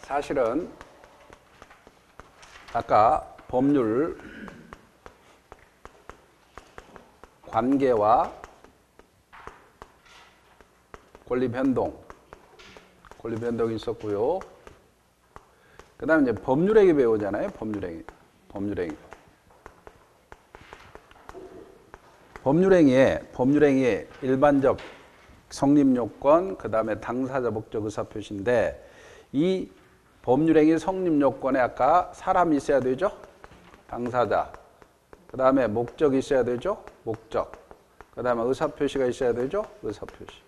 사실은 아까 법률 관계와 권리 변동이 있었고요. 그 다음에 이제 법률행위 배우잖아요. 법률행위의 일반적 성립요건, 그 다음에 당사자 목적 의사표시인데, 이 법률행위 성립요건에 아까 사람이 있어야 되죠? 당사자. 그 다음에 목적이 있어야 되죠? 목적. 그 다음에 의사표시가 있어야 되죠? 의사표시.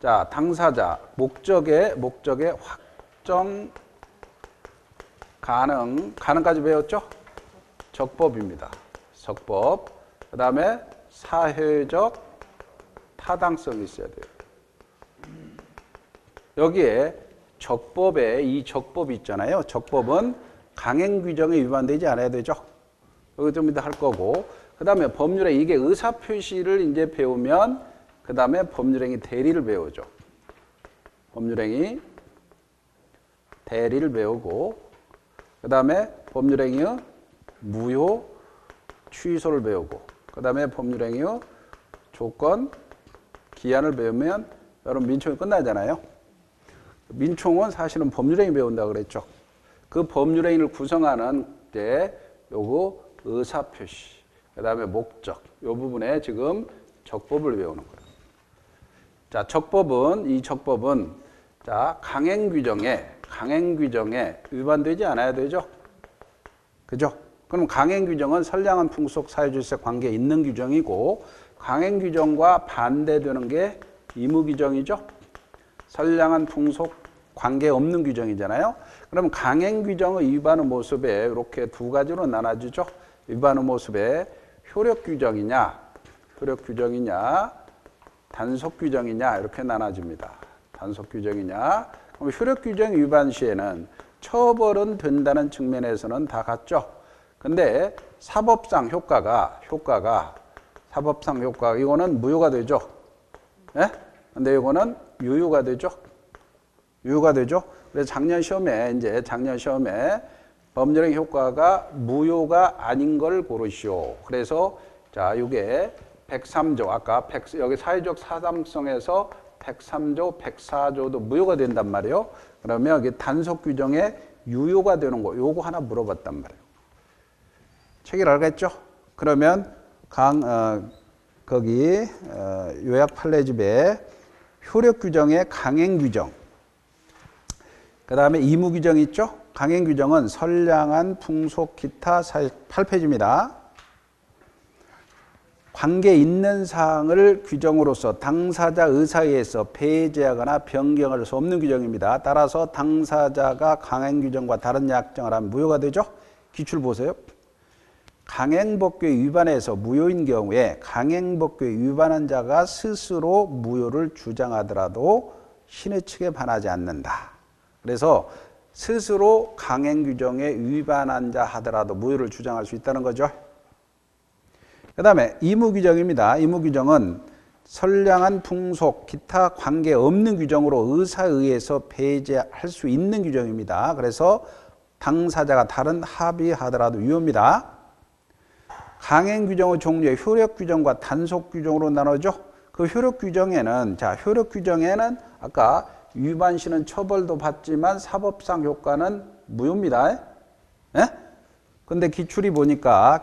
자, 당사자, 목적의 확정 가능까지 배웠죠? 적법입니다. 적법. 그 다음에 사회적 타당성이 있어야 돼요. 여기에 적법에 이 적법이 있잖아요. 적법은 강행 규정에 위반되지 않아야 되죠. 여기 좀 이따 할 거고. 그 다음에 법률에 이게 의사표시를 이제 배우면 그 다음에 법률행위 대리를 배우죠. 법률행위 대리를 배우고, 그 다음에 법률행위의 무효 취소를 배우고, 그 다음에 법률행위의 조건 기한을 배우면 여러분 민총이 끝나잖아요. 민총은 사실은 법률행위 배운다고 그랬죠. 그 법률행위를 구성하는 게 요거 의사표시, 그 다음에 목적, 요 부분에 지금 적법을 배우는 거예요. 자, 이 적법은 자, 강행 규정에 위반되지 않아야 되죠. 그죠? 그럼 강행 규정은 선량한 풍속 사회질서 관계에 있는 규정이고, 강행 규정과 반대되는 게 의무 규정이죠. 선량한 풍속 관계 없는 규정이잖아요. 그럼 강행 규정의 위반의 모습에 이렇게 두 가지로 나눠지죠. 위반의 모습에 효력 규정이냐, 단속 규정이냐 이렇게 나눠집니다. 단속 규정이냐. 그럼 효력 규정 위반 시에는 처벌은 된다는 측면에서는 다 같죠. 근데 사법상 효과가 이거는 무효가 되죠. 예? 근데 이거는 유효가 되죠. 그래서 작년 시험에 법률행위 효과가 무효가 아닌 걸 고르시오. 그래서 자, 이게 103조, 아까 여기 사회적 타당성에서 103조, 104조도 무효가 된단 말이에요. 그러면 여기 단속 규정에 유효가 되는 거, 요거 하나 물어봤단 말이에요. 체계를 알겠죠? 그러면 요약 판례집에 효력 규정의 강행 규정, 그 다음에 의무 규정이 있죠? 강행 규정은 선량한 풍속 기타 8페이지입니다. 관계 있는 사항을 규정으로서 당사자 의사에 의해서 배제하거나 변경할 수 없는 규정입니다. 따라서 당사자가 강행 규정과 다른 약정을 하면 무효가 되죠? 기출 보세요. 강행법규에 위반해서 무효인 경우에 강행법규에 위반한 자가 스스로 무효를 주장하더라도 신의 측에 반하지 않는다. 그래서 스스로 강행규정에 위반한 자 하더라도 무효를 주장할 수 있다는 거죠. 그 다음에 의무규정입니다. 의무규정은 선량한 풍속, 기타 관계없는 규정으로 의사에 의해서 배제할 수 있는 규정입니다. 그래서 당사자가 다른 합의하더라도 유효입니다. 강행규정의 종류의 효력규정과 단속규정으로 나눠죠. 그 효력규정에는 아까 위반 시는 처벌도 받지만 사법상 효과는 무효입니다. 예? 근데 기출이 보니까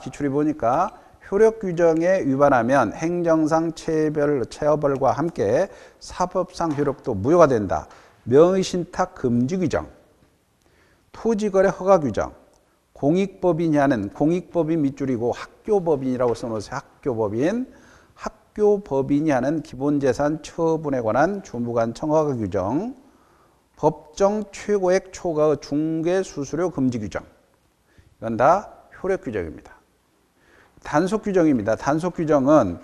효력규정에 위반하면 행정상 체벌과 함께 사법상 효력도 무효가 된다. 명의신탁 금지규정, 토지거래 허가규정, 공익법인이 하는 공익법인 밑줄이고 학교법인이라고 써놓으세요. 학교법인이 하는 기본재산 처분에 관한 주무관 청허가 규정, 법정 최고액 초과의 중개수수료 금지 규정. 이건 다 효력 규정입니다. 단속 규정입니다. 단속 규정은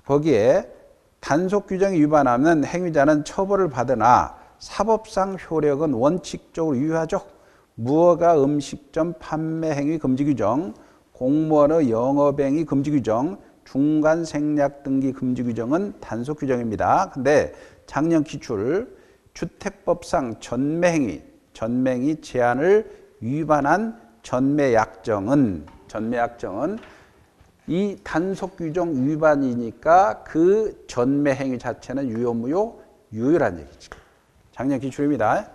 거기에 단속 규정에 위반하면 행위자는 처벌을 받으나 사법상 효력은 원칙적으로 유효하죠. 무허가 음식점 판매 행위 금지 규정, 공무원의 영업행위 금지 규정, 중간 생략 등기 금지 규정은 단속 규정입니다. 근데 작년 기출 주택법상 전매행위 전매행위 제한을 위반한 전매약정은 이 단속 규정 위반이니까 그 전매행위 자체는 유효, 무효? 유효란 얘기죠. 작년 기출입니다.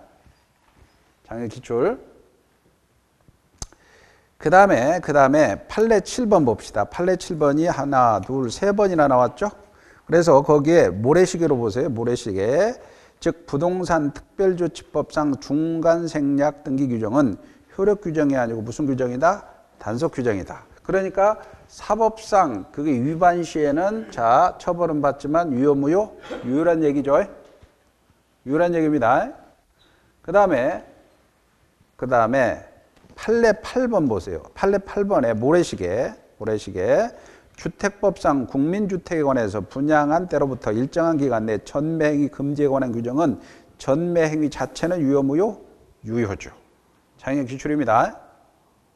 작년 기출. 그 다음에 판례 7번 봅시다. 판례 7번이 하나, 둘, 세 번이나 나왔죠. 그래서 거기에 모래시계로 보세요. 모래시계. 즉 부동산 특별조치법상 중간생략 등기 규정은 효력 규정이 아니고 무슨 규정이다? 단속 규정이다. 그러니까 사법상 그게 위반 시에는 자 처벌은 받지만 유효, 무효? 유효란 얘기죠. 유효란 얘기입니다. 그 다음에 판례 8번 보세요. 판례 8번에 모래시계. 주택법상 국민주택에 관해서 분양한 때로부터 일정한 기간 내 전매행위 금지에 관한 규정은 전매행위 자체는 유효, 무효? 유효죠. 장애 기출입니다.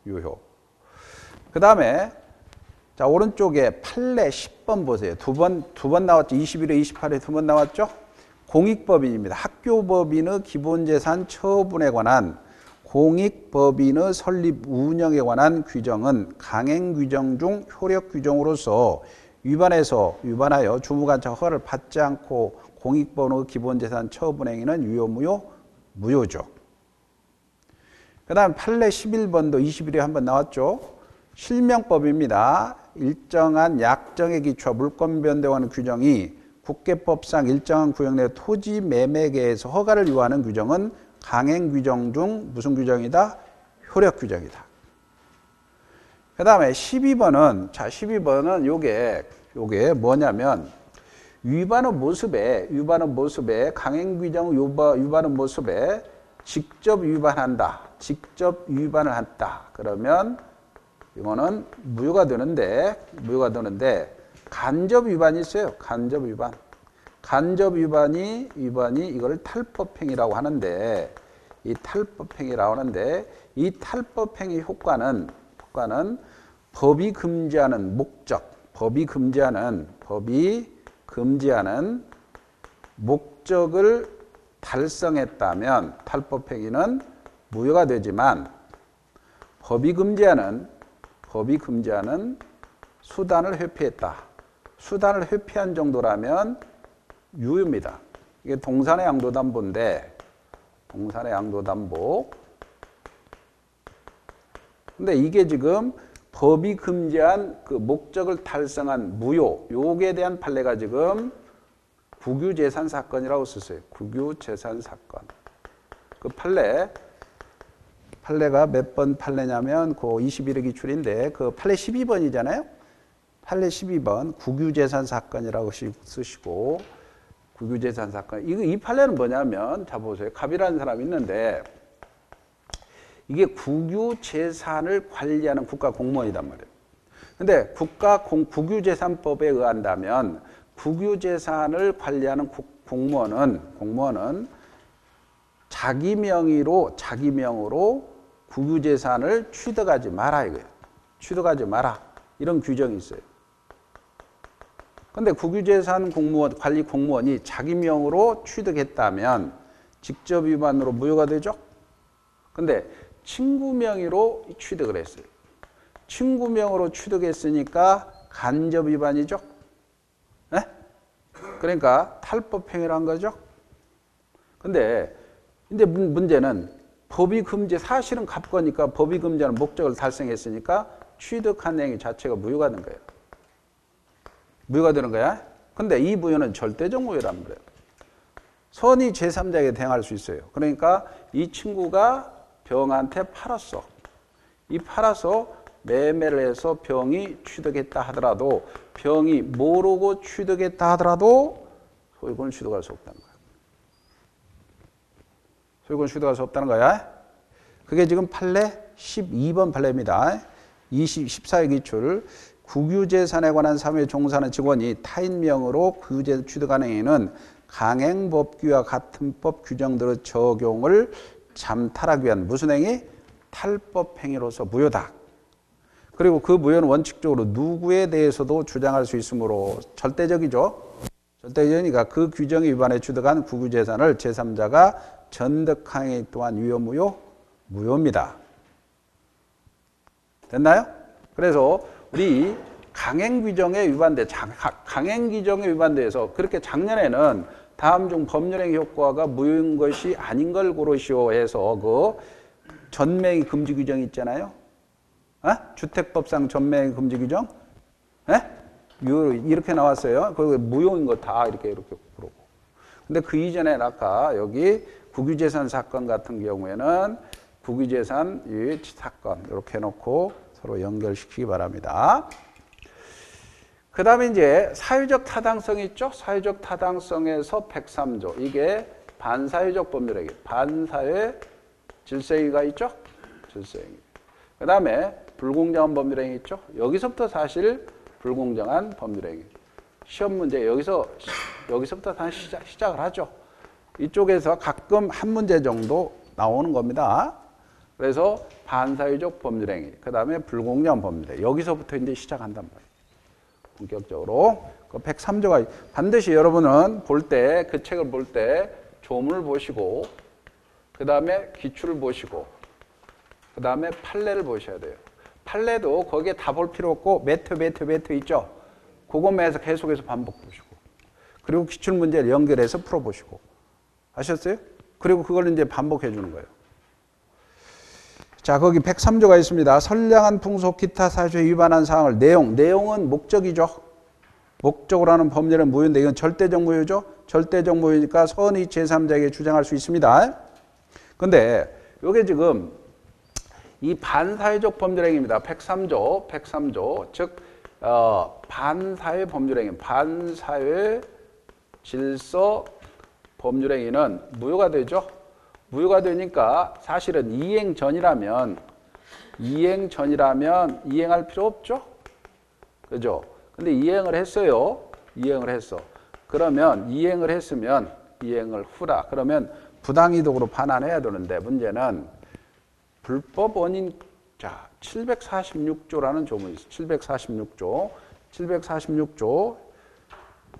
유효. 그 다음에 자 오른쪽에 판례 10번 보세요. 두 번 나왔죠. 21회, 28회 두 번 나왔죠. 공익법인입니다. 학교법인의 기본재산 처분에 관한 공익법인의 설립 운영에 관한 규정은 강행규정 중 효력규정으로서 위반하여 주무관청 허가를 받지 않고 공익법인의 기본재산 처분 행위는 유효, 무효? 무효죠. 그 다음 판례 11번도 21회 한번 나왔죠. 실명법입니다. 일정한 약정에 기초 물권변동에 관한 규정이 국계법상 일정한 구역 내 토지 매매계에서 허가를 요하는 규정은 강행규정 중 무슨 규정이다? 효력규정이다. 그 다음에 12번은 요게 뭐냐면 위반의 모습에 강행규정 위반의 모습에 직접 위반을 한다. 그러면 이거는 무효가 되는데 간접 위반이 있어요. 간접 위반이 이걸 탈법행위라고 하는데 이 탈법행위 효과는 법이 금지하는 목적을 달성했다면 탈법행위는 무효가 되지만 법이 금지하는 수단을 회피한 정도라면 유효입니다. 이게 동산의 양도담보인데, 근데 이게 지금 법이 금지한 그 목적을 달성한 무효, 요게 대한 판례가 지금 국유재산 사건이라고 썼어요. 국유재산 사건. 그 판례가 몇 번 판례냐면 그 21회 기출인데 그 판례 12번이잖아요. 판례 12번 국유재산 사건이라고 쓰시고 국유재산 사건. 이 판례는 뭐냐면 자 보세요. 갑이라는 사람이 있는데 이게 국유재산을 관리하는 국가 공무원이단 말이에요. 근데 국유재산법에 의한다면 국유재산을 관리하는 공무원은 자기 명으로 국유재산을 취득하지 마라 이거예요. 취득하지 마라. 이런 규정이 있어요. 근데 국유재산 관리 공무원이 자기 명으로 취득했다면 직접 위반으로 무효가 되죠? 근데 친구 명의로 취득을 했어요. 친구 명으로 취득했으니까 간접 위반이죠? 네? 그러니까 탈법행위란 거죠? 근데 문제는 법이 사실은 갑거니까 법이 금지하는 목적을 달성했으니까 취득한 행위 자체가 무효가 되는 거예요. 무효가 되는 거야. 근데 이 무효는 절대적 무효란 말이에요. 선의 제3자에게 대항할 수 있어요. 그러니까 이 친구가 병한테 팔았어. 팔아서 매매를 해서 병이 취득했다 하더라도 병이 모르고 취득했다 하더라도 소유권을 취득할 수 없다는 거야. 소유권을 취득할 수 없다는 거야. 그게 지금 판례 12번 판례입니다. 14회 기출. 국유재산에 관한 사무에 종사하는 직원이 타인 명으로 국유재산을 취득하는 행위는 강행법규와 같은 법 규정들의 적용을 잠탈하기 위한 무슨 행위? 탈법행위로서 무효다. 그리고 그 무효는 원칙적으로 누구에 대해서도 주장할 수 있으므로 절대적이죠. 절대적이니까 그 규정에 위반해 취득한 국유재산을 제3자가 전득항해 또한 유효 무효? 무효입니다. 됐나요? 그래서 우리 강행규정에 위반돼 강행규정에 위반돼서 그렇게 작년에는 다음 중 법률행위 효과가 무효인 것이 아닌 걸 고르시오 해서 그 전매행위 금지 규정 있잖아요. 주택법상 전매행위 금지 규정? 이렇게 나왔어요. 그 무효인 거 다 이렇게 그러고. 근데 그 이전에 아까 여기 국유재산 사건 같은 경우에는 국유재산 유치 사건 이렇게 해놓고 서로 연결시키기 바랍니다. 그 다음에 이제 사유적 타당성이 있죠. 사유적 타당성에서 103조. 이게 반사유적 법률행위. 반사회 질서행위가 있죠. 질서행위. 그 다음에 불공정한 법률행위 있죠. 여기서부터 사실 불공정한 법률행위. 시험 문제 여기서부터 다시 시작을 하죠. 이쪽에서 가끔 한 문제 정도 나오는 겁니다. 그래서 반사유적 법률행위, 그 다음에 불공정한 법률행위. 여기서부터 이제 시작한단 말이에요. 본격적으로. 그 103조가 반드시 여러분은 볼 때, 그 책을 볼 때 조문을 보시고, 그 다음에 기출을 보시고, 그 다음에 판례를 보셔야 돼요. 판례도 거기에 다 볼 필요 없고, 매트 있죠? 그것만 해서 계속해서 반복 보시고. 그리고 기출 문제를 연결해서 풀어보시고. 아셨어요? 그리고 그걸 이제 반복해 주는 거예요. 자, 거기 103조가 있습니다. 선량한 풍속 기타 사유에 위반한 사항을 내용은 목적이죠. 목적으로 하는 법률은 무효인데 이건 절대적 무효죠. 절대적 무효니까 선의 제3자에게 주장할 수 있습니다. 근데 이게 지금 이 반사회적 법률행위입니다. 103조. 즉 반사회 법률행위, 반사회 질서 법률행위는 무효가 되죠. 무효가 되니까 사실은 이행 전이라면 이행할 필요 없죠. 그죠? 근데 이행을 했어요. 이행을 했어. 그러면 이행을 했으면 이행을 후라. 그러면 부당이득으로 판단해야 되는데 문제는 불법 원인, 자, 746조라는 조문이 있어요.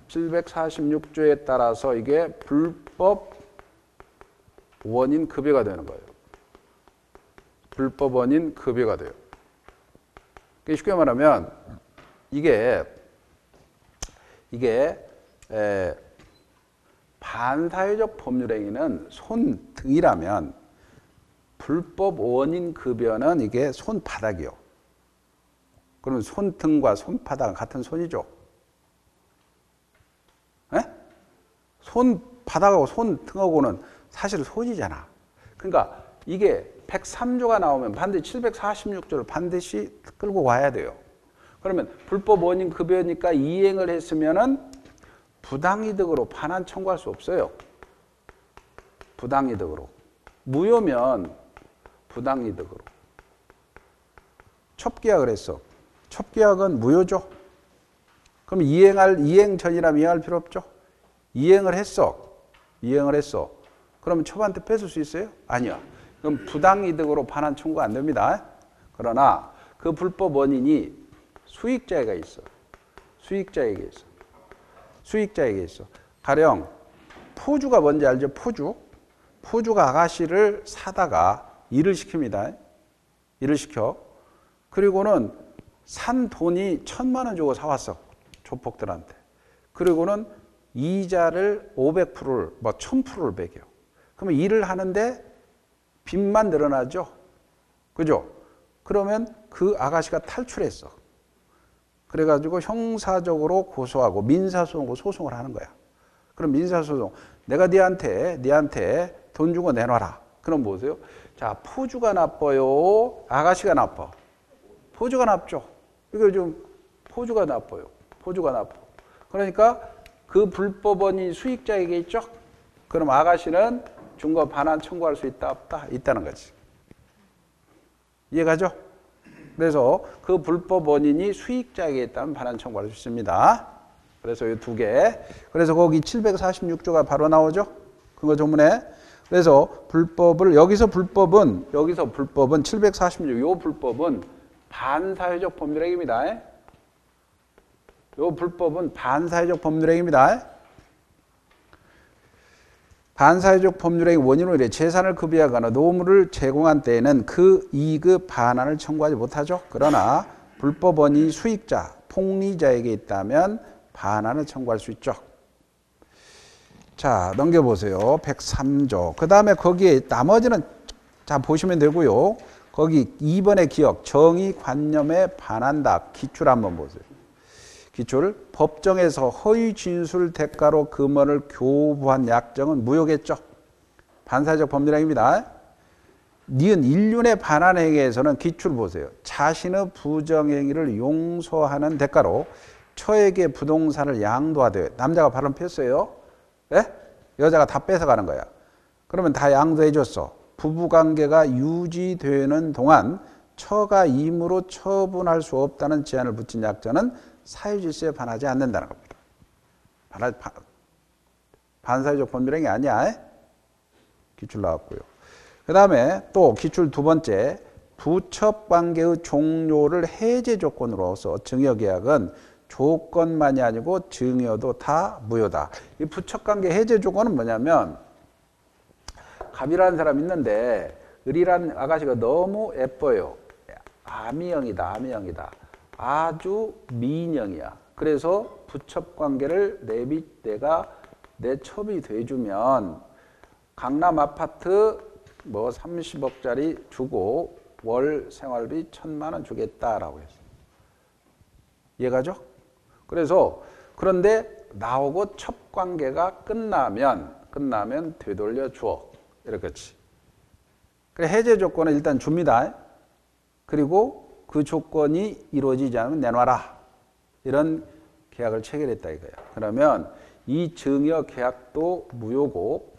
746조에 따라서 이게 불법 원인 급여가 되는 거예요. 불법 원인 급여가 돼요. 쉽게 말하면 이게 반사회적 법률행위는 손등이라면 불법 원인 급여는 이게 손바닥이요. 그러면 손등과 손바닥은 같은 손이죠. 손바닥하고 손등하고는 사실 손이잖아. 그러니까 이게 103조가 나오면 반드시 746조를 반드시 끌고 와야 돼요. 그러면 불법 원인 급여니까 이행을 했으면은 부당이득으로 판안 청구할 수 없어요. 부당이득으로. 무효면 부당이득으로. 첩계약을 했어. 첩계약은 무효죠. 그럼 이행 전이라면 이행할 필요 없죠. 이행을 했어. 그러면 첩한테 뺏을 수 있어요? 아니요. 그럼 부당이득으로 판안 청구가 안 됩니다. 그러나 그 불법 원인이 수익자에게 있어. 수익자에게 있어. 가령 포주가 뭔지 알죠? 포주가 아가씨를 사다가 일을 시킵니다. 일을 시켜. 그리고는 산 돈이 1,000만 원 주고 사왔어. 조폭들한테. 그리고는 이자를 500%를 1000%를 매겨. 그러면 일을 하는데 빚만 늘어나죠. 그죠? 그러면 그 아가씨가 탈출했어. 그래가지고 형사적으로 고소하고 민사소송으로 소송을 하는 거야. 그럼 민사소송, 내가 니한테 돈 주고 내놔라. 그럼 뭐세요? 자, 포주가 나빠요? 아가씨가 나빠? 포주가 나쁘죠. 이거 좀 포주가 나빠요. 그러니까 그 불법 원인 수익자에게 있죠. 그럼 아가씨는 준거 반환 청구할 수 있다 없다? 있다는 거지. 이해가죠? 그래서 그 불법 원인이 수익자에게 있다면 반환 청구할 수 있습니다. 그래서 이 두 개. 그래서 거기 746조가 바로 나오죠. 그거 조문에. 그래서 여기서 불법은 746, 요 불법은 반사회적 법률행위입니다. 요 불법은 반사회적 법률행위입니다. 반사회적 법률행위 원인으로 인해 재산을 급여하거나 노무를 제공한 때에는 그 이익의 반환을 청구하지 못하죠. 그러나 불법 원인이 수익자, 폭리자에게 있다면 반환을 청구할 수 있죠. 자, 넘겨보세요. 103조. 그 다음에 거기에 나머지는 자 보시면 되고요. 거기 2번의 기억, 정의 관념에 반한다. 기출 한번 보세요. 기출, 법정에서 허위 진술 대가로 금원을 교부한 약정은 무효겠죠. 반사회적 법률행위입니다. 니은 인륜에 반한 행위에서는 기출 보세요. 자신의 부정행위를 용서하는 대가로 처에게 부동산을 양도하되, 남자가 발언 폈어요. 예? 여자가 다 뺏어가는 거야. 그러면 다 양도해 줬어. 부부관계가 유지되는 동안 처가 임으로 처분할 수 없다는 제한을 붙인 약정은 사유질서에 반하지 않는다는 겁니다. 반사회적 법률행위 아니야. 기출 나왔고요. 그 다음에 또 기출 두 번째, 부첩관계의 종료를 해제 조건으로서 증여계약은 조건만이 아니고 증여도 다 무효다. 이 부첩관계 해제 조건은 뭐냐면, 갑이라는 사람이 있는데 을이라는 아가씨가 너무 예뻐요. 아미형이다. 아주 미인형이야. 그래서 부첩관계를 내가 내 첩이 돼주면 강남 아파트 뭐 30억짜리 주고 월 생활비 1,000만 원 주겠다라고 했어요. 이해가죠? 그래서 그런데 나오고 첩관계가 끝나면 되돌려 주어. 이렇겠지. 그래 해제 조건은 일단 줍니다. 그리고 그 조건이 이루어지지 않으면 내놔라. 이런 계약을 체결했다 이거야. 그러면 이 증여 계약도 무효고,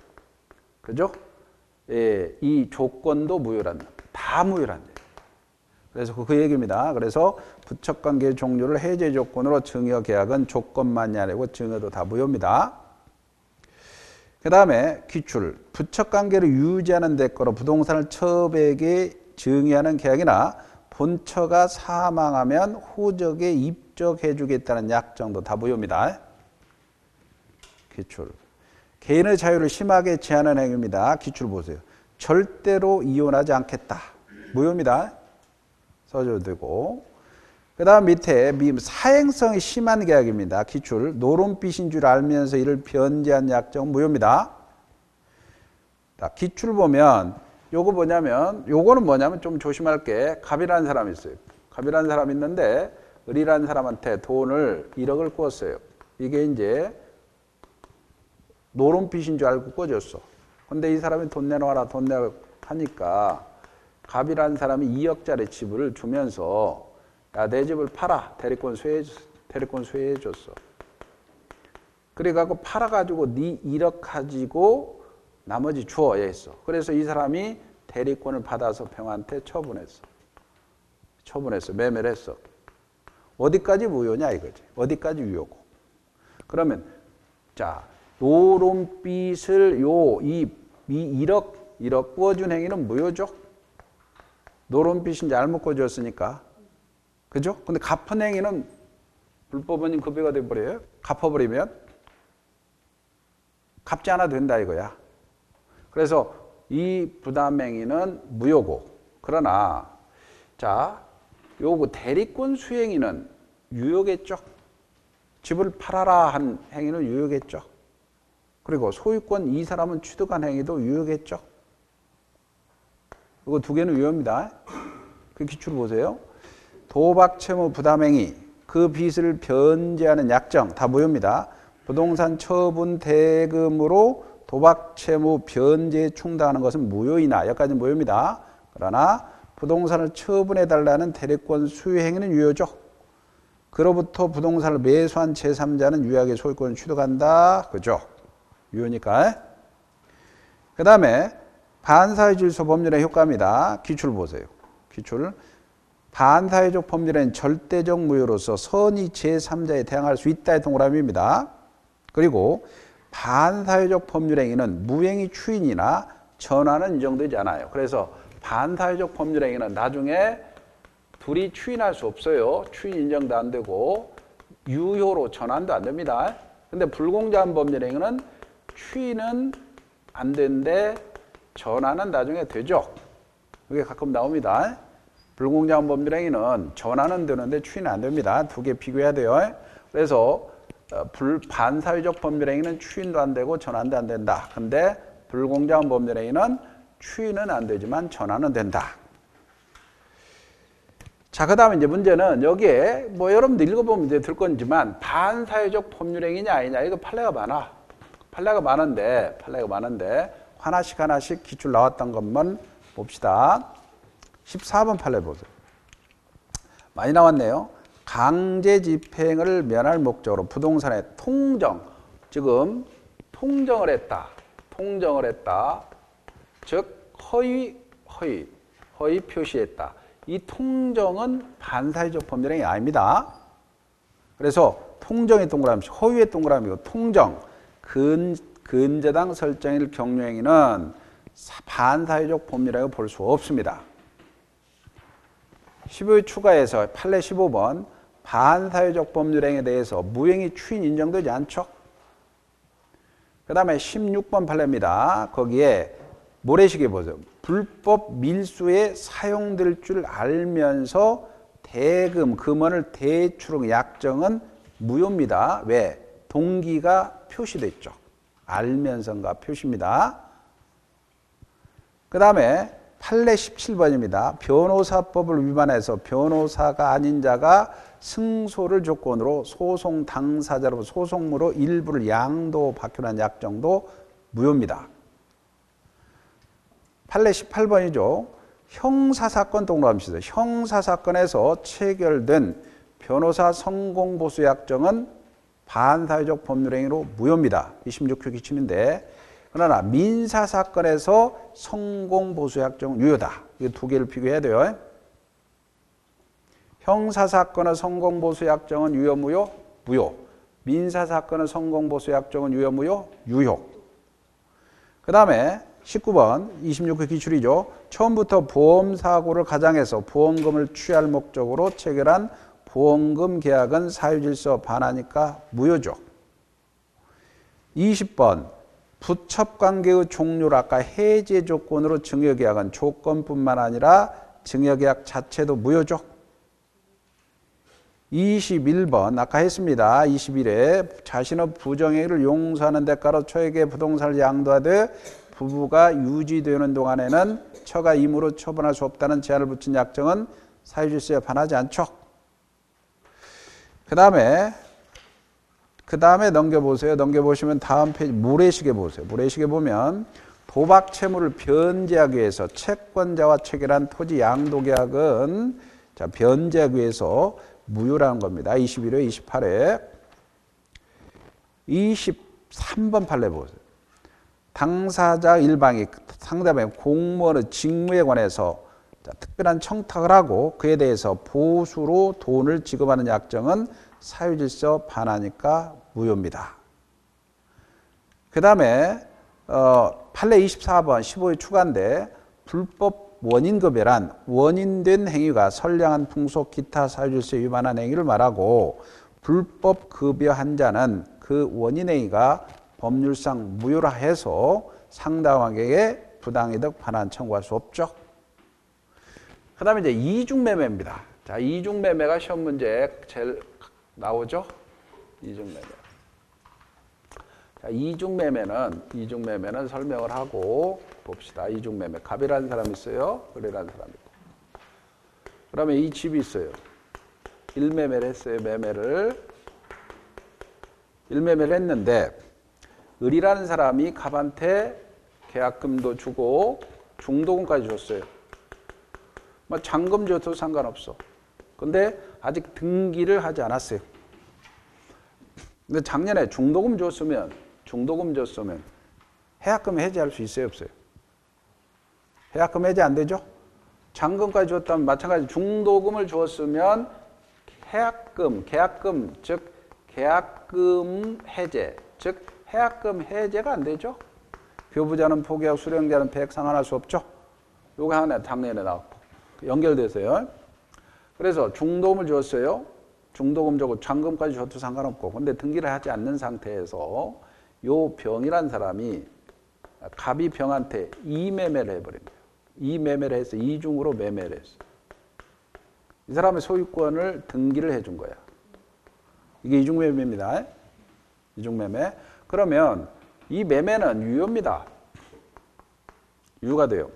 그죠? 예, 이 조건도 무효란다. 다 무효란다. 그래서 그 얘기입니다. 그래서 부첩관계 종료를 해제 조건으로 증여 계약은 조건만이 아니고 증여도 다 무효입니다. 그 다음에 기출, 부첩관계를 유지하는 대가로 부동산을 처에게 증여하는 계약이나 본처가 사망하면 호적에 입적해 주겠다는 약정도 다 무효입니다. 기출, 개인의 자유를 심하게 제한하는 행위입니다. 기출 보세요. 절대로 이혼하지 않겠다. 무효입니다. 써줘도 되고. 그 다음 밑에 사행성이 심한 계약입니다. 기출, 노름빚인 줄 알면서 이를 변제한 약정 무효입니다. 기출 보면 요거는 뭐냐면 좀 조심할 게, 갑이라는 사람이 있어요. 갑이라는 사람이 있는데 을이라는 사람한테 돈을 1억을 꿨어요. 이게 이제 노름빚인 줄 알고 꿔줬어. 근데 이 사람이 돈 내놔라 돈 내라 하니까 갑이라는 사람이 2억짜리 집을 주면서 야, 내 집을 팔아. 대리권 수혜해줬어. 그래갖고 팔아가지고 네 1억 가지고 나머지 주어 했어. 그래서 이 사람이 대리권을 받아서 병한테 처분했어. 매매를 했어. 어디까지 무효냐 이거지. 어디까지 유효고. 그러면 자, 노름빚을 이 1억 꾸어준 행위는 무효죠. 노름빚인 잘못 꾸어줬으니까. 그죠? 근데 갚은 행위는 불법원인 급여가 돼버려요. 갚아버리면 갚지 않아도 된다 이거야. 그래서 이 부담행위는 무효고, 그러나 자, 요거 대리권 수행위는 유효겠죠. 집을 팔아라 한 행위는 유효겠죠. 그리고 소유권 이 사람은 취득한 행위도 유효겠죠. 이거 두 개는 유효입니다. 그 기출 보세요. 도박 채무 부담행위, 그 빚을 변제하는 약정 다 무효입니다. 부동산 처분 대금으로 도박 채무 변제에 충당하는 것은 무효이나, 여기까지는 무효입니다. 그러나 부동산을 처분해달라는 대리권 수유 행위는 유효죠. 그로부터 부동산을 매수한 제3자는 유효하게 소유권을 취득한다. 그죠? 유효니까. 그 다음에 반사회 질서 법률의 효과입니다. 기출 보세요. 기출. 반사회적 법률은 절대적 무효로서 선의 제3자에 대항할 수 있다의 동그라미입니다. 그리고 반사회적 법률행위는 무행위 추인이나 전환은 인정되지 않아요. 그래서 반사회적 법률행위는 나중에 둘이 추인할 수 없어요. 추인 인정도 안 되고 유효로 전환도 안 됩니다. 근데 불공정한 법률행위는 추인은 안 되는데 전환은 나중에 되죠. 그게 가끔 나옵니다. 불공정한 법률행위는 전환은 되는데 추인은 안 됩니다. 두 개 비교해야 돼요. 그래서 반사회적 법률행위는 추인도 안 되고 전환도 안 된다. 근데 불공정한 법률행위는 추인은 안 되지만 전환은 된다. 자, 그 다음에 이제 문제는 여기에 뭐 여러분들 읽어보면 이제 들 건지만 반사회적 법률행위냐 아니냐 이거 판례가 많아. 판례가 많은데 하나씩 기출 나왔던 것만 봅시다. 14번 판례 보세요. 많이 나왔네요. 강제 집행을 면할 목적으로 부동산의 통정, 지금 통정을 했다. 즉 허위 표시했다. 이 통정은 반사회적 법률행위 아닙니다. 그래서 통정의 동그라미, 허위의 동그라미고 통정, 근저당 설정일 경료행위는 반사회적 법률행위라고 볼 수 없습니다. 15위 추가해서 판례 15번 반사회적 법률행위에 대해서 무행위 추인 인정되지 않죠. 그 다음에 16번 판례입니다. 거기에 모래시계 보세요. 불법 밀수에 사용될 줄 알면서 대금, 금원을 대출한 약정은 무효입니다. 왜? 동기가 표시돼 있죠. 알면서가 표시입니다. 그 다음에 판례 17번입니다. 변호사법을 위반해서 변호사가 아닌 자가 승소를 조건으로 소송 당사자로부터 소송무로 일부를 양도받기로 한 약정도 무효입니다. 판례 18번이죠. 형사사건 동그라미시죠. 형사사건에서 체결된 변호사 성공보수 약정은 반사회적 법률행위로 무효입니다. 26회 기준인데 그러나 민사사건에서 성공보수 약정은 유효다. 이 두 개를 비교해야 돼요. 형사사건의 성공보수 약정은 유효, 무효? 무효. 민사사건의 성공보수 약정은 유효, 무효? 유효. 그 다음에 19번 26회 기출이죠. 처음부터 보험사고를 가장해서 보험금을 취할 목적으로 체결한 보험금 계약은 사유질서 반하니까 무효죠. 20번 부첩관계의 종료를 아까 해제 조건으로 증여계약은 조건뿐만 아니라 증여계약 자체도 무효죠. 21번 아까 했습니다. 21회 자신의 부정행위를 용서하는 대가로 처에게 부동산을 양도하되 부부가 유지되는 동안에는 처가 임으로 처분할 수 없다는 제한을 붙인 약정은 사유질서에 반하지 않죠. 그 다음에 넘겨보세요. 넘겨보시면 다음 페이지 모래시계 보세요. 모래시계 보면 도박 채무를 변제하기 위해서 채권자와 체결한 토지 양도계약은 자, 변제하기 위해서 무효라는 겁니다. 21회, 28회. 23번 판례 보세요. 당사자 일방이 상대방의 공무원의 직무에 관해서 특별한 청탁을 하고 그에 대해서 보수로 돈을 지급하는 약정은 사유질서 반하니까 무효입니다. 그 다음에 판례 24번 15의 추가인데 불법 원인급여란 원인된 행위가 선량한 풍속 기타 사유질서에 위반한 행위를 말하고 불법 급여한 자는 그 원인 행위가 법률상 무효라 해서 상대방에게 부당이득 반환 청구할 수 없죠. 그 다음에 이제 이중매매입니다. 자, 이중매매가 시험 문제에 제일 나오죠. 이중매매. 자, 이중매매는 설명을 하고 봅시다. 이중매매. 갑이라는 사람이 있어요. 을이라는 사람이 있고. 그러면 이 집이 있어요. 일매매를 했어요. 일매매를 했는데 을이라는 사람이 갑한테 계약금도 주고 중도금까지 줬어요. 뭐 잔금 줘도 상관없어. 근데 아직 등기를 하지 않았어요. 근데 작년에 중도금 줬으면 해약금 해지할 수 있어요, 없어요? 해약금 해지 안 되죠? 잔금까지 줬다면 마찬가지 중도금을 주었으면 계약금 해제, 즉 해약금 해제가 안 되죠? 교부자는 포기하고 수령자는 배액 상환할 수 없죠? 요거 하나 작년에 나왔고 연결돼서요. 그래서 중도금을 줬어요. 중도금 주고 잔금까지 줘도 상관없고 근데 등기를 하지 않는 상태에서 요 병이란 사람이 갑이 병한테 이매매를 해버린 거예요. 이매매를 해서 이중으로 매매를 했어. 이 사람의 소유권을 등기를 해준 거야. 이게 이중매매입니다. 이중매매. 그러면 이 매매는 유효입니다. 유효가 돼요.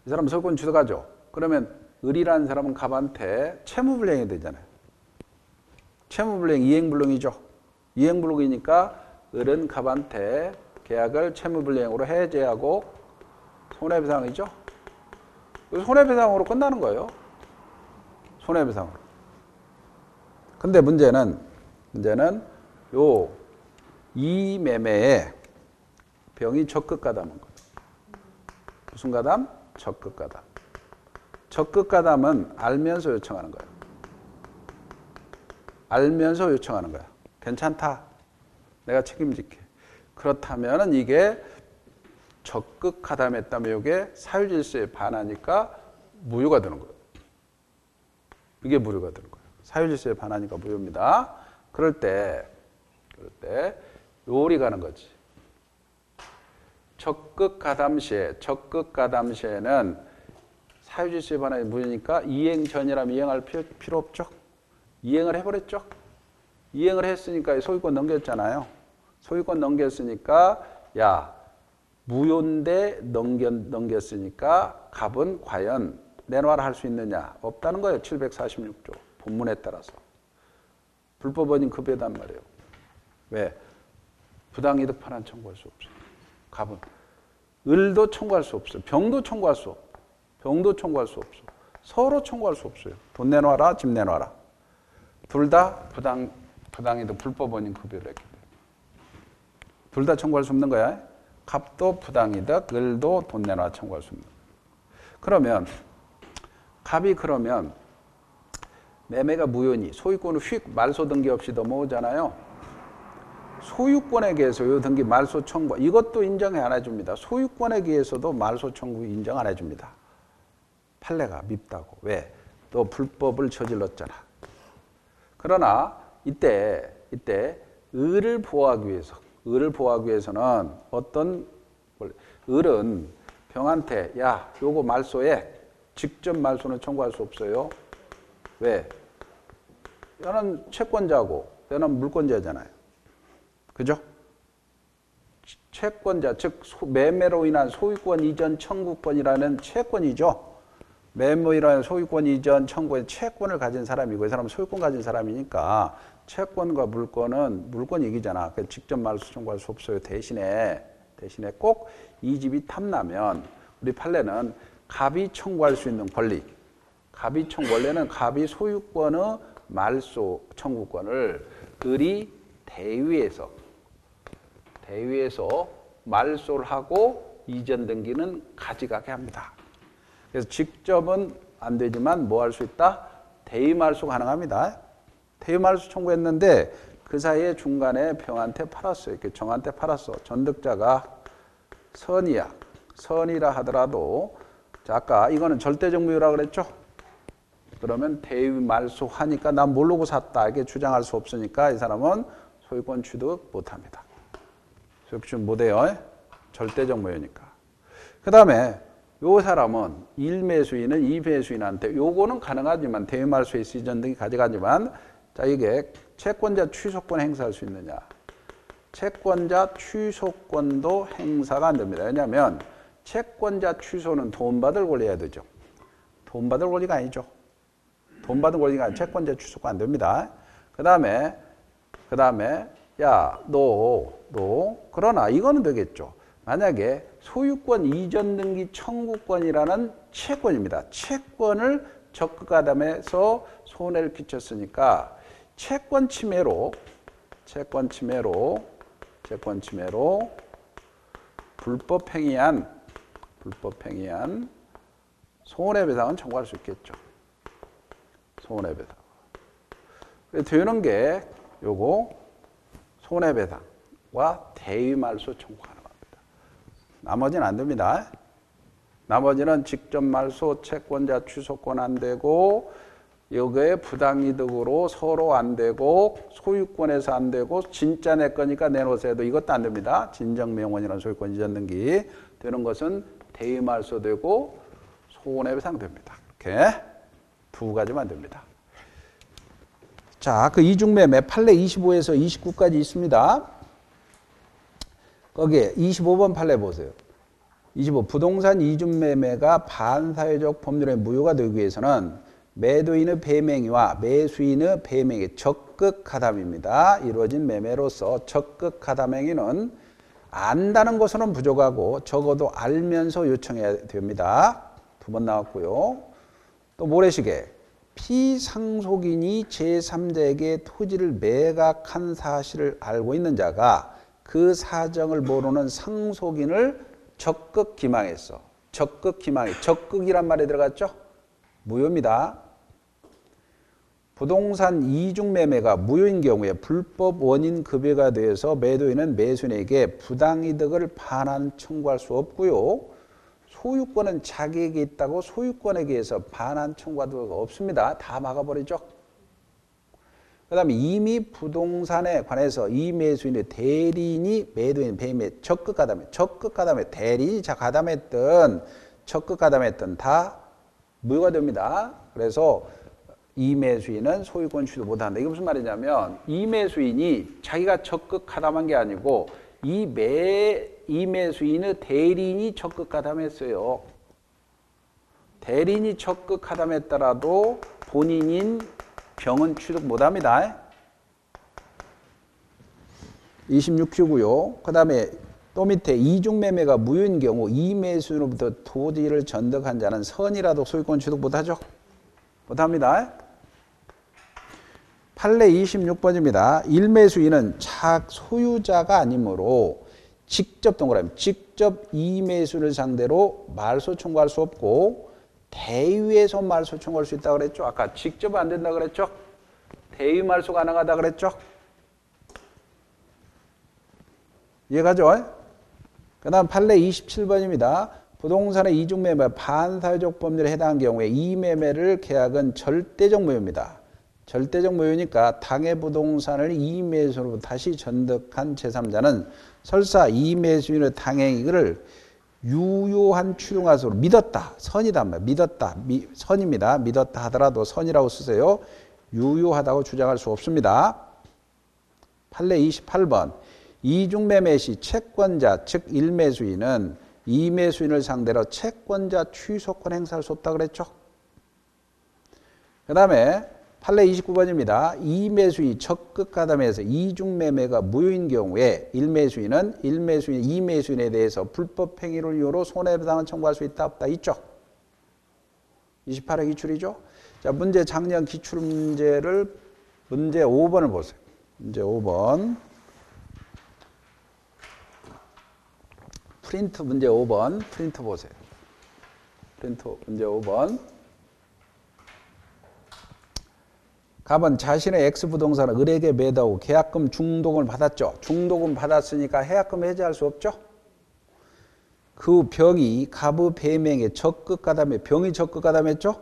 이 사람은 소유권 취득하죠. 그러면 을이라는 사람은 갑한테 채무불이행이 되잖아요. 채무불이행, 이행불능이죠. 이행불능이니까 을은 갑한테 계약을 채무불이행으로 해제하고 손해배상이죠. 손해배상으로 끝나는 거예요. 손해배상으로. 근데 문제는 이 매매에 병이 적극가담한 거예요. 무슨 가담? 적극가담. 적극가담은 알면서 요청하는 거예요. 알면서 요청하는 거야. 괜찮다. 내가 책임질게. 그렇다면 이게 적극가담했다면 이게 사유질서에 반하니까 무효가 되는 거예요. 이게 무효가 되는 거예요. 사유질서에 반하니까 무효입니다. 그럴 때 요리 가는 거지. 적극가담 시에는 사유질서에 반하니 무효니까 이행 전이라면 이행할 필요 없죠. 이행을 해버렸죠. 이행을 했으니까 소유권 넘겼잖아요. 소유권 넘겼으니까 무효인데 넘겼으니까 갑은 과연 내놔라 할 수 있느냐? 없다는 거예요. 746조 본문에 따라서. 불법원인 급여단 말이에요. 왜? 부당이득 판안 청구할 수 없어요. 갑은. 을도 청구할 수 없어요. 병도 청구할 수 없어요. 병도 청구할 수 없어. 서로 청구할 수 없어요. 돈 내놔라, 집 내놔라. 둘 다 부당이득 불법원인 급여를 했기 때문에. 둘 다 청구할 수 없는 거야. 갑도 부당이득, 을도 돈 내놔라 청구할 수 없는 거야. 그러면 갑이 그러면 매매가 무효니 소유권을 휙 말소 등기 없이 넘어오잖아요. 소유권에 대해서 요 등기 말소 청구 이것도 인정 안 해줍니다. 소유권에 대해서도 말소 청구 인정 안 해줍니다. 판례가 밉다고. 왜? 또 불법을 저질렀잖아. 그러나 이때 을을 보호하기 위해서는 을은 병한테 요거 말소에 직접 말소는 청구할 수 없어요. 왜? 얘는 채권자고 얘는 물권자잖아요. 그죠? 채권자, 즉 매매로 인한 소유권 이전 청구권이라는 채권이죠. 매매로 인한 소유권 이전 청구의 채권을 가진 사람이고 이 사람은 소유권 가진 사람이니까 채권과 물권은 물권 얘기잖아. 직접 말소 청구할 수 없어요. 대신에 꼭 이 집이 탐나면 우리 판례는 갑이 청구할 수 있는 권리. 원래는 갑이 소유권의 말소 청구권을 을이 대위에서 말소를 하고 이전 등기는 가져가게 합니다. 그래서 직접은 안 되지만 뭐 할 수 있다? 대위 말소 가능합니다. 대위 말소 청구했는데 그 사이에 중간에 병한테 팔았어요. 이렇게 정한테 팔았어. 전득자가 선이라 하더라도 자, 아까 이거는 절대적 무효라고 그랬죠? 그러면 대위 말소하니까 난 모르고 샀다 이렇게 주장할 수 없으니까 이 사람은 소유권 취득 못합니다. 소유권 취득 못해요. 절대적 무효니까. 그 다음에 요 사람은 1매수인은 2매수인한테 요거는 가능하지만 대위 말소에 이전 등기 가져가지만 자 이게 채권자 취소권 행사할 수 있느냐? 채권자 취소권도 행사가 안 됩니다. 왜냐하면 채권자 취소는 돈 받을 권리여야 되죠. 돈 받을 권리가 아니죠. 돈 받을 권리가 아니라 채권자 취소가 안 됩니다. 그 다음에 너 그러나 이거는 되겠죠. 만약에 소유권 이전 등기 청구권이라는 채권입니다. 채권을 적극가담해서 손해를 끼쳤으니까 채권 침해로 불법 행위한 손해배상은 청구할 수 있겠죠. 손해배상. 되는 게 요거 손해배상과 대위말소 청구 가능합니다. 나머지는 안 됩니다. 나머지는 직접 말소, 채권자 취소권 안 되고 이거에 부당이득으로 서로 안 되고 소유권에서 안 되고 진짜 내 거니까 내놓으세요 해도 이것도 안 됩니다. 진정명원이라는 소유권 이전 등기 되는 것은 대의말소 되고 손해배상 됩니다. 이렇게 두 가지만 됩니다. 자, 그 이중매매 판례 25에서 29까지 있습니다. 거기에 25번 판례 보세요. 25. 부동산 이중매매가 반사회적 법률의 무효가 되기 위해서는 매도인의 배명의와 매수인의 배명의 적극 가담입니다. 이루어진 매매로서 적극 가담 행위는 안다는 것으로는 부족하고 적어도 알면서 요청해야 됩니다. 두 번 나왔고요. 또 모래시계. 피상속인이 제3자에게 토지를 매각한 사실을 알고 있는 자가 그 사정을 모르는 상속인을 적극 기망했어. 적극 기망해. 적극이란 말이 들어갔죠? 무효입니다. 부동산 이중매매가 무효인 경우에 불법 원인 급여가 되어서 매도인은 매수인에게 부당이득을 반환 청구할 수 없고요. 소유권은 자기에게 있다고 소유권에 의해서 반환 청구도 없습니다. 다 막아버리죠. 그 다음에 이미 부동산에 관해서 이 매수인의 대리인이 매도인 배임에 적극 가담해 대리인이 가담했든 적극 가담했든 다 무효가 됩니다. 그래서 이 매수인은 소유권 취득 못한다. 이게 무슨 말이냐면 이 매수인이 자기가 적극 가담한 게 아니고 이 매수인의 대리인이 적극 가담했어요. 대리인이 적극 가담했더라도 본인인 병은 취득 못합니다. 26표고요. 그 다음에 또 밑에 이중매매가 무효인 경우 이 매수인으로부터 토지를 전득한 자는 선이라도 소유권 취득 못하죠. 못합니다. 판례 26번입니다. 일매수인은 착소유자가 아니므로 직접 동그라미 직접 이매수를 상대로 말소 청구할 수 없고 대위에서 말소 청구할 수 있다고 그랬죠. 아까 직접 안 된다 그랬죠. 대위 말소 가능하다 그랬죠. 이해가죠? 그 다음 판례 27번입니다. 부동산의 이중매매 반사회적 법률에 해당한 경우에 이 매매를 계약은 절대적 무효입니다. 절대적 무효니까 당해 부동산을 이 매수로 다시 전득한 제3자는 설사 이 매수인의 당행이익을 유효한 추용하수로 믿었다. 선이다. 믿었다. 선입니다. 믿었다 하더라도 선이라고 쓰세요. 유효하다고 주장할 수 없습니다. 판례 28번. 이중매매 시 채권자 즉 일매수인은 이매수인을 상대로 채권자 취소권 행사할 수 없다고 그랬죠. 그 다음에 판례 29번입니다. 이매수인이 적극 가담해서 이중매매가 무효인 경우에 일매수인은 이매수인에 대해서 불법 행위를 이유로 손해배상을 청구할 수 있다 없다 있죠. 28회 기출이죠. 자, 문제 작년 기출 문제를 문제 5번을 보세요. 문제 5번. 프린트 문제 5번. 프린트 보세요. 프린트 문제 5번. 갑은 자신의 X부동산을 을에게 매도하고 계약금 중도금을 받았죠. 중도금 받았으니까 해약금 해지할 수 없죠. 그 병이 갑의 배명에 적극 가담해 병이 적극 가담했죠.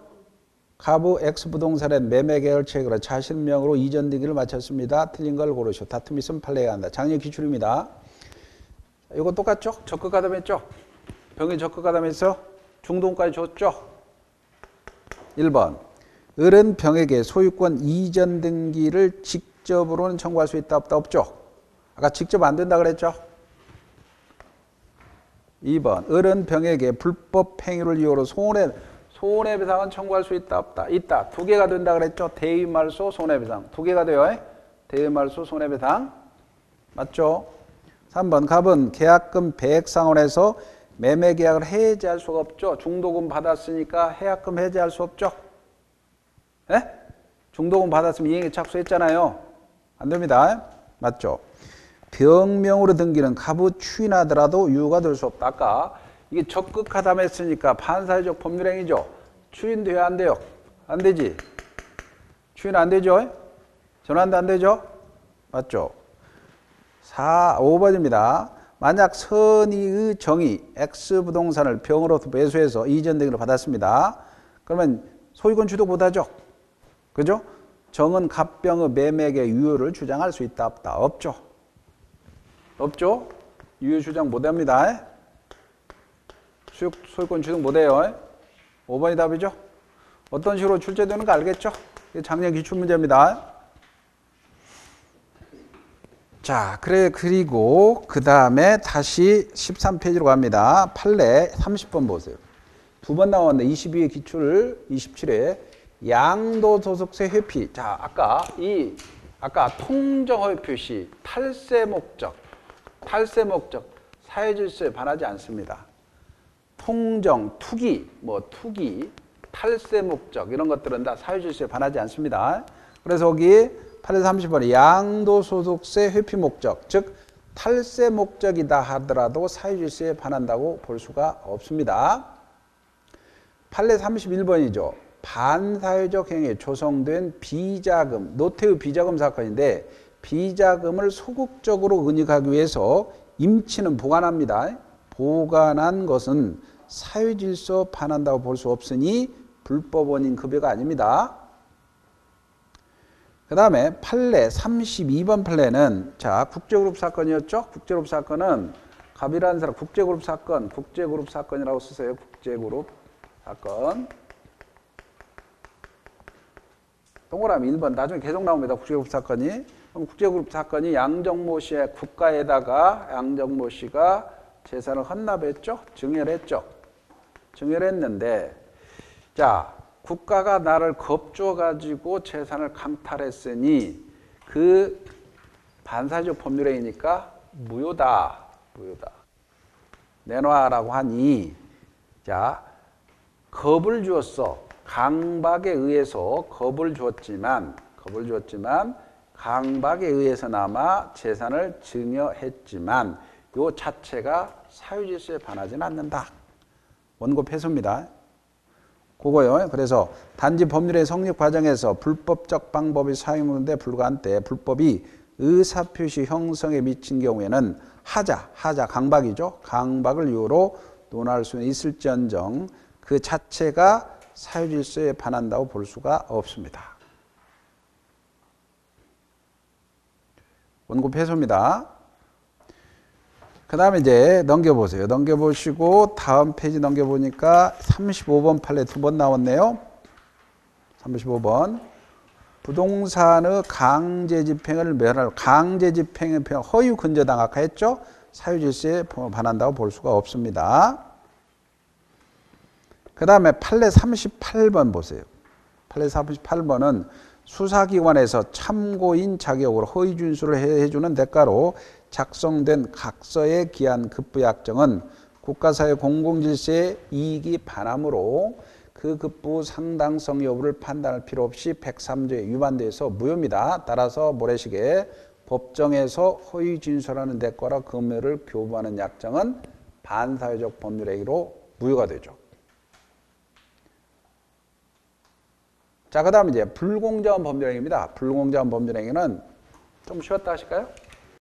갑의 X부동산의 매매 계약을 체결해 자신 명으로 이전 등기를 마쳤습니다. 틀린 걸 고르시오. 다툼이 있으면 판례해야 한다. 작년 기출입니다. 이거 똑같죠? 적극 가담했죠. 병이 적극 가담해서 중도금까지 줬죠. 1번. 을은 병에게 소유권 이전 등기를 직접으로는 청구할 수 있다 없다 없죠. 아까 직접 안 된다 그랬죠. 2번. 을은 병에게 불법 행위를 이유로 손해배상은 청구할 수 있다 없다. 있다. 두 개가 된다 그랬죠. 대위말소 손해배상. 두 개가 돼요. 대위말소 손해배상. 맞죠. 3번. 갑은 계약금 100상원에서 매매계약을 해지할 수가 없죠. 중도금 받았으니까 해약금 해지할 수 없죠. 예? 중도금 받았으면 이행에 착수했잖아요. 안 됩니다. 맞죠? 병명으로 등기는 갑의 추인하더라도 유효가 될 수 없다. 아까 이게 적극 가담했으니까 반사회적 법률행위죠. 추인돼야 안 돼요? 안 되지? 추인 안 되죠? 전환도 안 되죠? 맞죠? 5번입니다. 만약 선의의 정의 X부동산을 병으로부터 매수해서 이전 등기를 받았습니다. 그러면 소유권 취득 못하죠? 그죠? 정은 갑병의 매매의 유효를 주장할 수 있다 없다? 없죠. 없죠? 유효 주장 못합니다. 소유권 취득 못해요. 5번이 답이죠. 어떤 식으로 출제되는 거 알겠죠? 작년 기출문제입니다. 자, 그리고 그 다음에 다시 13페이지로 갑니다. 판례 30번 보세요. 두 번 나왔는데 22회 기출 27회 양도소득세 회피. 자, 아까 통정허위 표시 탈세 목적 사회질서에 반하지 않습니다. 통정, 투기, 탈세 목적 이런 것들은 다 사회질서에 반하지 않습니다. 그래서 여기 8에 30번에 양도소득세 회피 목적, 즉 탈세 목적이다 하더라도 사회질서에 반한다고 볼 수가 없습니다. 8에 31번이죠. 반사회적 행위에 조성된 비자금, 노태우 비자금 사건인데 비자금을 소극적으로 은닉하기 위해서 임치는 보관합니다. 보관한 것은 사회질서 반한다고 볼 수 없으니 불법 원인 급여가 아닙니다. 그 다음에 판례 32번 판례는 자 국제그룹 사건이었죠. 국제그룹 사건은 갑이라는 사람 국제그룹 사건이라고 쓰세요. 국제그룹 사건. 동그라미 1번 나중에 계속 나옵니다. 국제그룹 사건이. 그럼 국제그룹 사건이 양정모 씨의 국가에다가 양정모 씨가 재산을 헌납했죠. 증여했는데 자 국가가 나를 겁줘 가지고 재산을 강탈했으니 그 반사회적 법률행위니까 무효다. 내놔라고 하니 자 겁을 주었어. 강박에 의해서 겁을 주었지만 강박에 의해서나마 재산을 증여했지만 요 자체가 사유질서에 반하지는 않는다. 원고 패소입니다. 그거요. 그래서 단지 법률의 성립 과정에서 불법적 방법이 사용되는데 불과한 때 불법이 의사표시 형성에 미친 경우에는 하자 강박이죠. 강박을 이유로 논할 수는 있을지언정 그 자체가 사유질서에 반한다고 볼 수가 없습니다. 원고 패소입니다. 그 다음에 이제 넘겨보세요. 넘겨보시고 다음 페이지 넘겨보니까 35번 판례 두 번 나왔네요. 35번 부동산의 강제집행을 면할 강제집행의 허위 근저당 아까 했죠? 사유질서에 반한다고 볼 수가 없습니다. 그 다음에 판례 38번 보세요. 판례 38번은 수사기관에서 참고인 자격으로 허위 준수를 해주는 대가로 작성된 각서에 기한 급부약정은 국가사회 공공질서에 이익이 반하므로 그 급부 상당성 여부를 판단할 필요 없이 103조에 위반돼서 무효입니다. 따라서 모래시계 법정에서 허위 진술하는 대가로 금액을 교부하는 약정은 반사회적 법률행위로 무효가 되죠. 자, 그 다음에 이제 불공정한 법률행위입니다. 불공정한 법률행위는 좀 쉬웠다 하실까요?